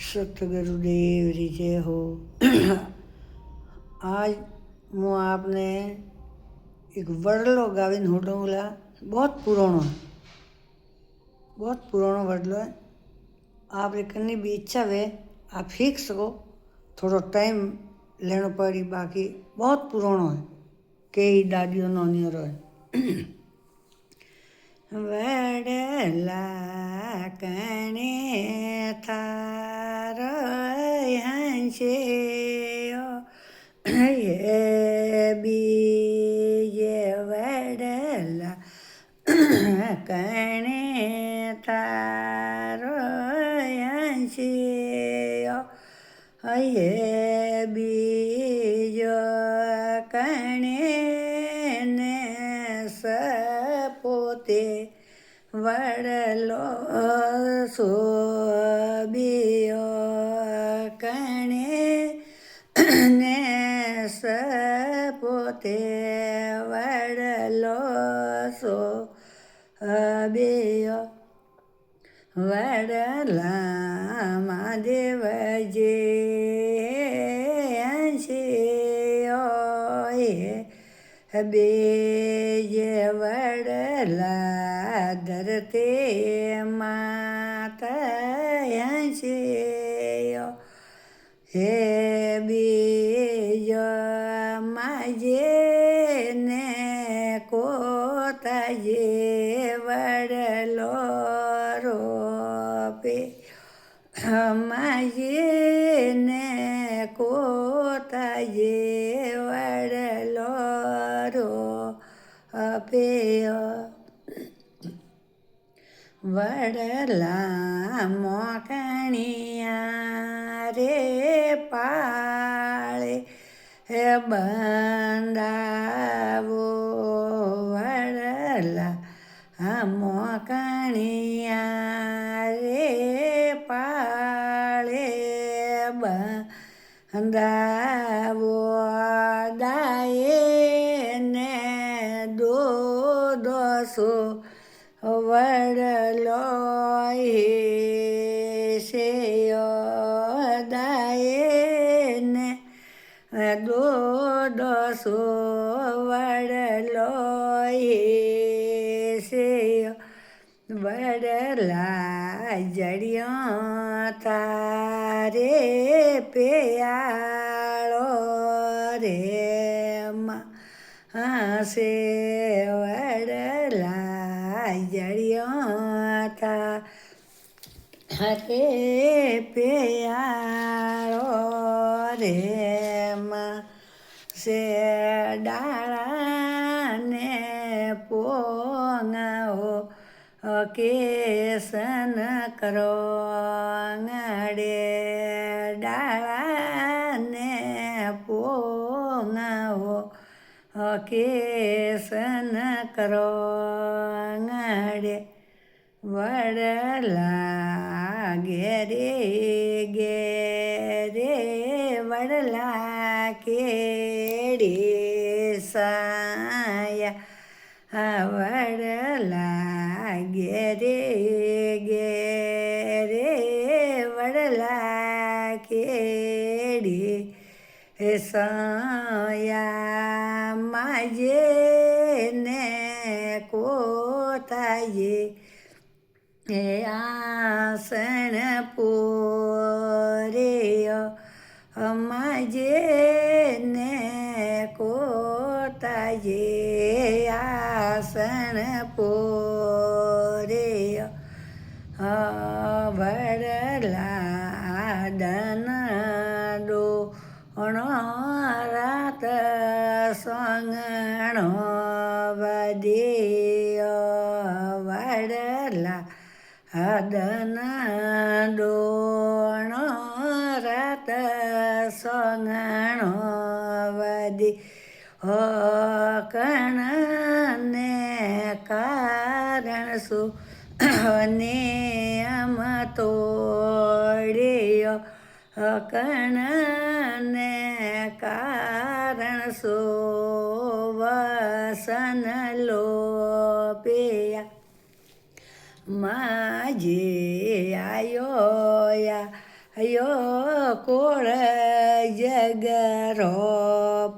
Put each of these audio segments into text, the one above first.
सतगुरुदेव जी जय हो। आज हूँ आपने एक वडलो गावीन होटोला बहुत पुराणो वडलो है। आपने करनी भी इच्छा वे आप सीख सको, थोड़ा टाइम लेना पड़ी, बाकी बहुत पुराणो है। कई दादियों नोनियो है। वडला कणे थारो हंसे ये बीजे वडला कणे थारो हंसे ये बीजो कणे ने सपोते वडलो सोबियो कणे ने सपोते वडलो सोबियो वडला महादेव जे बेजे वडला धरते माता हंसे हे बीज माजे ने कोताजे वडलो रोपे माजे ने कोताजे वडलो पेय वडला मोकणिया रे पाळे बंदावो वडला मोकणिया रे पाळे बंदावो दाये सो वडलो से दाये ने दो सो वडलो से वडला जड़ियों तारे प्यालो रे से वडला जड़ियों था हरे प्यारो रे माँ से डाला ने पोंगाओ केसन करो ngade डाला ने पोंगाओ केसन करो ngade वडला गेरे गेरे वडला केड़े साया वडला गेरे गेरे वडला केड़े साया माजे ने कोताये आसन पोरेयो माजे ने कोताये आसन पोरेयो वडला दन दो रात सोंगणो वदियो वडला दन दोणो रात सोंगणो वदी हो कण ने कारण सु नियम तोड़ियो कण ने कारण सो वसन लो पिया माजे आयो या યો કોળ જગરો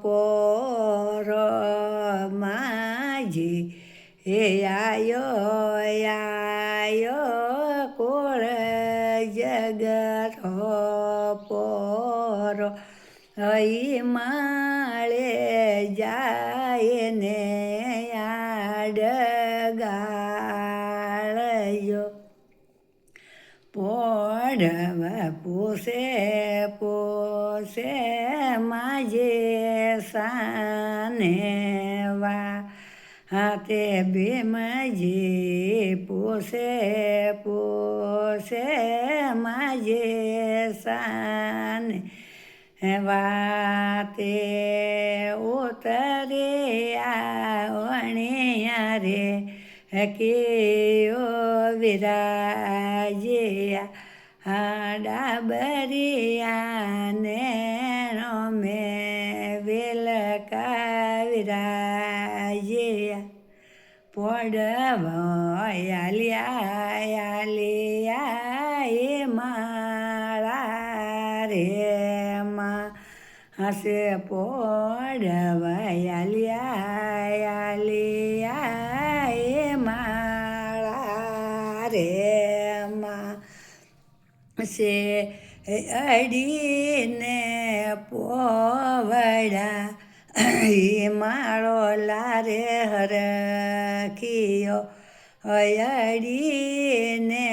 પોર માજી હે આયો કોળ જગરો પોર હઈ માળે જાય ને આડગાળયો પોઢવા પોસે માજે સાને વા હાથે ભીમજી પોસે માજે સાને વાતે ઉતરે આવણિયા રે કેયો વિરાજ્યા ડાબરિયા નેણો મેં વેલકા વિરાજ્યા પોડવાયાલિયા એ માળા રે માં હસે પોડવાયાલિયા એ માળા રે માં સે અડીને પોવડા એ માળો લારે હરખિયો અડીને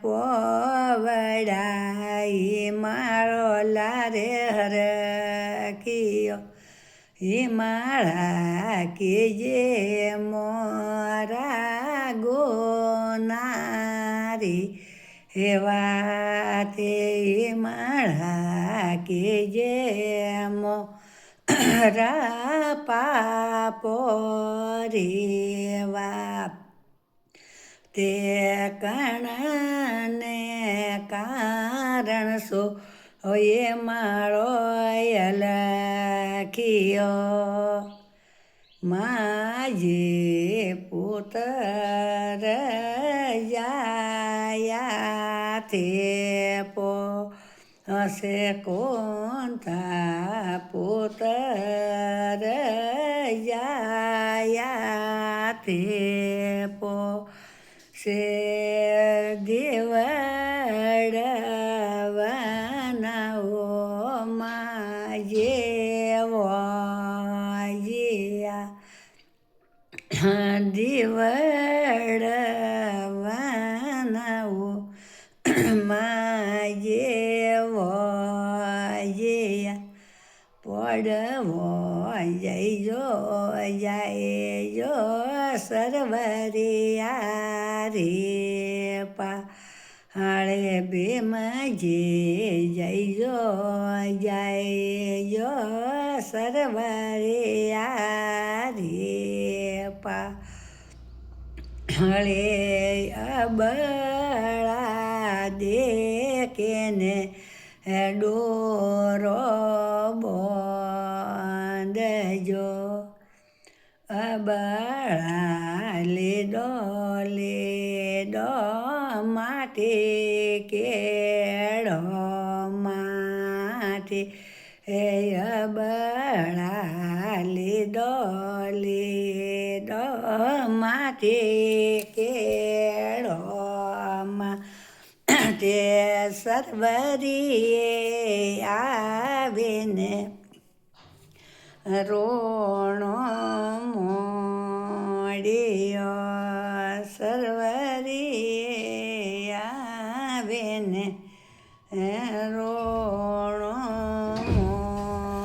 પોવડા એ માળો લારે હરખિયો એ માળા કેજે મોરા ગોનારી એવા તે માળા કેજે મોરા પાપો રેવા તે કણને કારણ સો એ માળો લખિયો માજે પુત્ર જાયા તે પો હશે કોંતા પુત્ર જાયા તે પો સે દેવડવાનાઓ માજે દીવડવાનાઓ માજે વજયા પડવો જઈજો સરવરિયા રે પા હાળે ભીમજી જઈજો સરવરિયા રે પા હળે અબળા દેખેને ડોરો બોંધજો અબળા લીડો માટે કેળો માટે હે અબળા લીડો માટે કેળો તે સરવરીએ આવીને રોણો મોડિયો સરવરીએ આવીને રોણો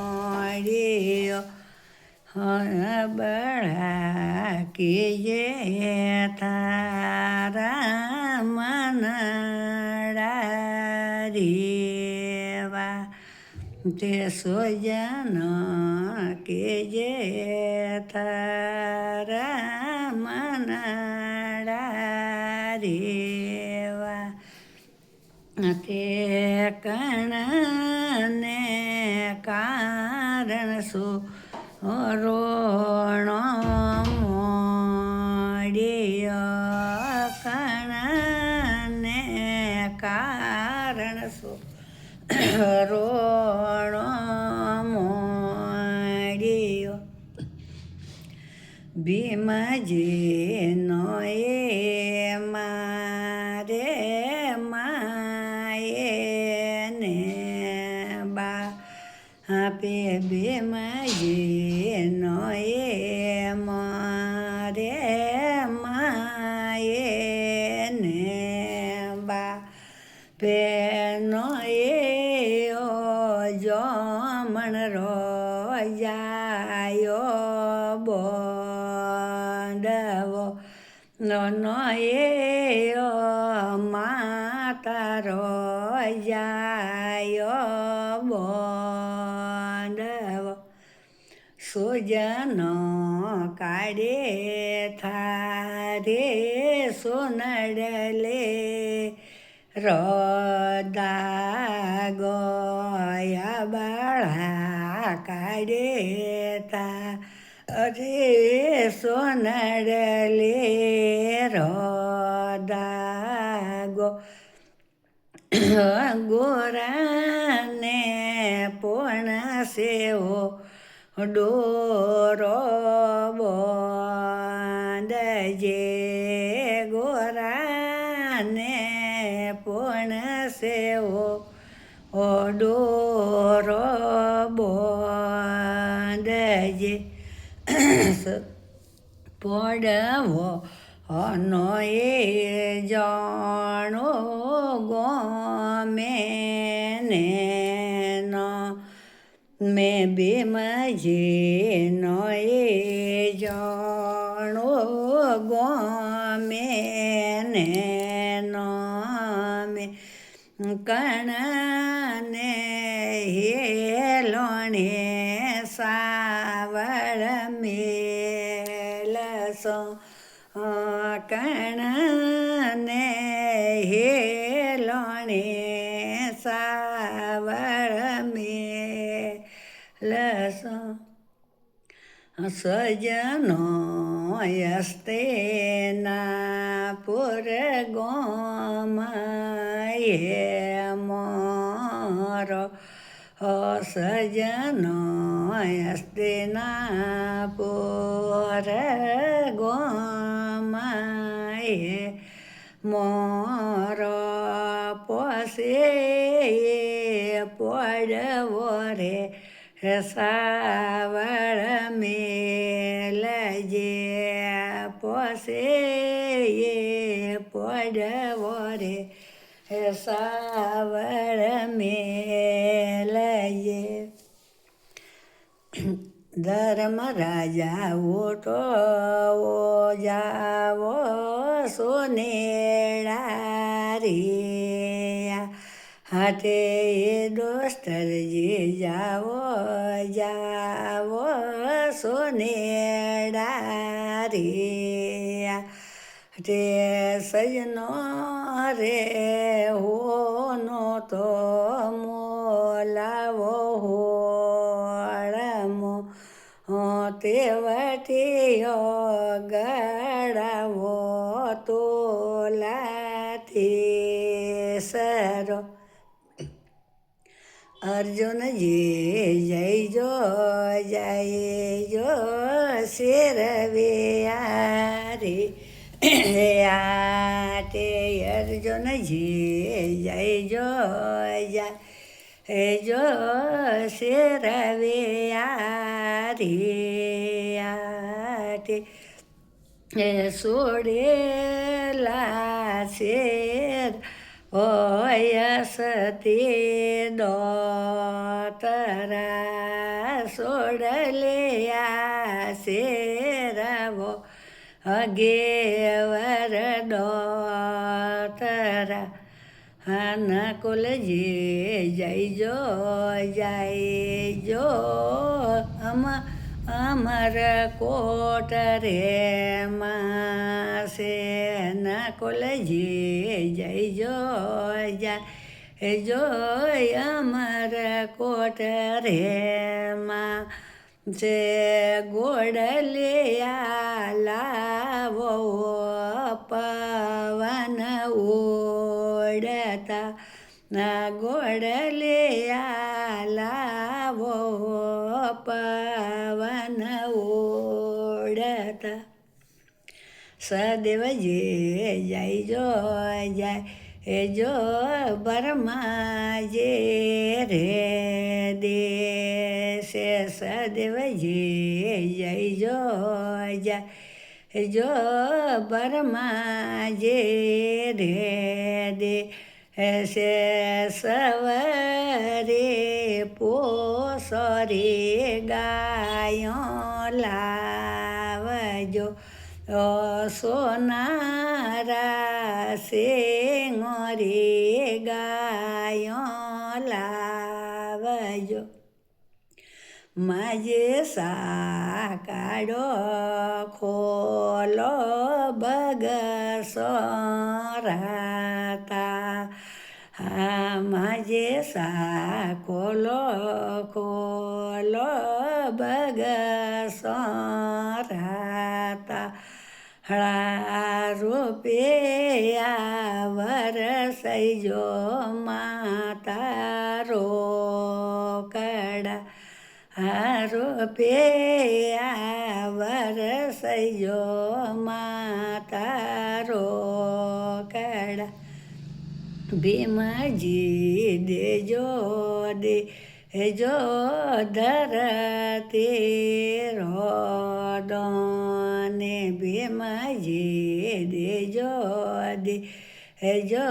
મોડિયો બળા કીજે તારા મનડા રેવા તે સોજન કેજે તારા મનડા રેવા તે કણને કારણ શું રોણો મોડિયો કણને કારણ શું રોણો મોડ્યો ભીમજીનો એ મારે માએ ને બા આપે ભીમજીનો એ મારે માએ ને બા પેનો એઓ જમણ રોજાયો બોંડવો નો એઓ માતા રોજાયો બોંડવો સુજનો કાઢે થારે સોનડલે રોદા ગોયા બાળા કાઢે તા અરે સોનડલે રોદા ગોરાને પોણસેવો ડોરો બોંદજે ગોરાને પોણસેવો ડોરો બોંદજે પડવો નો એ જાણો ગમે ને નો મેં ભીમજીનો એ જાણો ગમે ને નો મેં કણને હેલોણે સાવળ મેલસો કણને હેલોણે સાવળ મેલસો સજનો યસ્તે ના પુરગોમયે મોરો સજનો યસ્તે ના પુરગોમયે મોરો પોસે પડવો રે સાવળ મેલજે પોસે પડવો રે સાવળ મેલજે ધર્મ રાજા ઓટો જાવો સોનેડા રે હાથે દોસ્તરજી જાવો જાવો સોનેડા રે તે સજનો રે હોનો તો મોલાવો હોળમો તે વટીયો ગળાવો તોલાથી સરો અર્જુનજી જય જો શેરવે આરે અર્જુનજી જય જો શેરવે આરે સોડેલા શેર સતી દોતરા સોડલ્યા શેરવો અગેવર દોતરા નકુલજી જય જો અમર કોટ રે માસે નકુલજી જય જો અમર કોટ રે મા જે ગોડલિયા લાવો પવન ઉડતા ના ગોળ લે લાવો પવન ઓળતા સદેવ જે જાય જો જાય એ જો બરમાં જે રે દેશે સદેવ જે જાય જો જાય જો બરમાં જે રે દે સે સવરે પોસરે ગાયો લાવજો સોનારા સેંગરે ગાયો લાવજો માજે સાકાડો ખોલો બગસરાતા હા માજે સાકોલો ખોલો બગસરાતા હળા રૂપિયા વરસઈ જો માતા રોકડા રૂપિયા વરસઈ જો માતા રોકડા ભીમજી દેજો દે જો ધરતી રોદને ભીમજી દેજો દે જો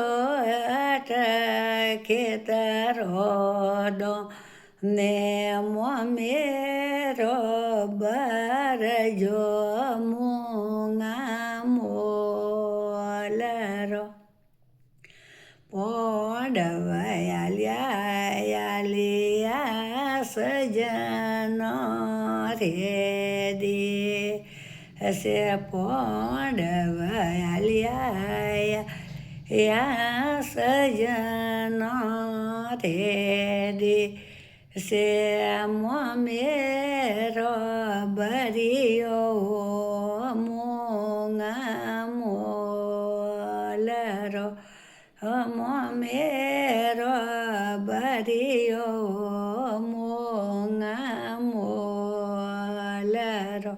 ખેતર રોદો ને મોમેરો બરજો મૂંગા મોલરો પોડવયાલિયા સજનો રે દે હસે પોડવયાલિયા સજનો રે દે સે મોમેરો બરિયો મૂંગા મોલરો મોમેરો બરિયો મૂંગા મોલરો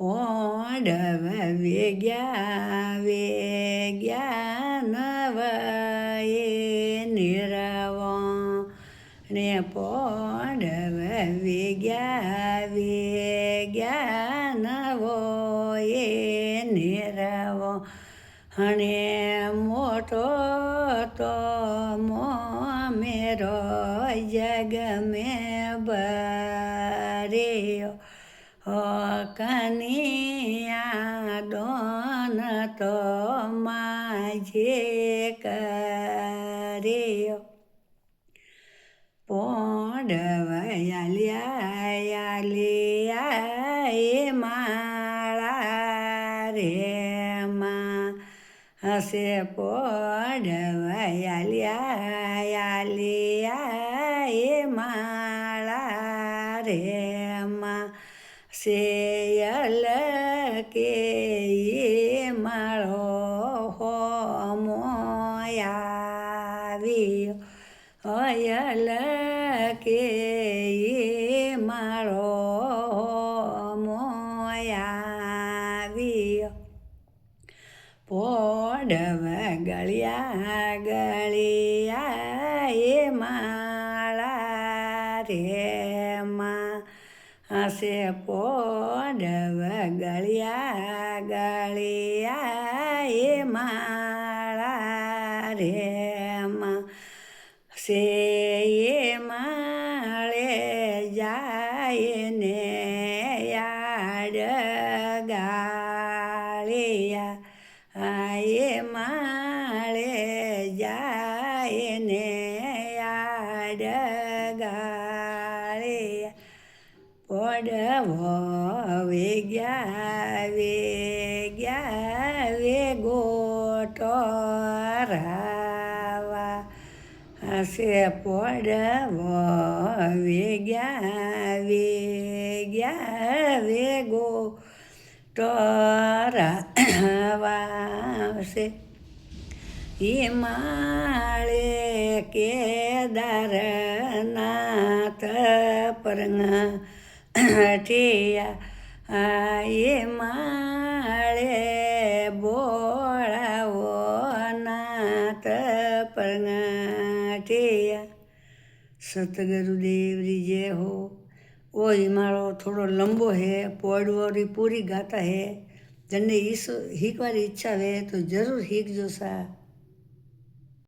પોંડવ વેગ્યા નવયે નિરવો ને પોંડવ વેગ્યા નવો એ નિરવો અને મોટો તો મોમેરો જગ મેં બર્યો કનિયા દોન તો માજે કર્યો પોંડવયાલિયા એ માળા રે માં હસે પોંડવયાલિયા એ માળા રે માં સેયલ કે એ માળો હો મોયાવ્યો અયલ કે એ માળો મોયાવ્યો પોડવ ગળિયા એ માળા રે માં હસે પોડવ ગળિયા એ માળા રે માં સે એ માળે જાય ને યાડ ગાળિયા એ માળે જાય ને યાડ ગાળિયા પોડવો વેગ્યા વેગોટો રાવા હસે પોડવો વેગ્યા વેગો ટોરાવા છે हिमालय केदारनाथ परंगठिया हिमालय बोलावो नाथ परंगठिया। सतगुरुदेव री जय हो। वो हिमालय थोड़ो लंबो है, पौड़वरी पूरी गाता है। जन्ने एक बार इच्छा है तो जरूर हीक जो सा।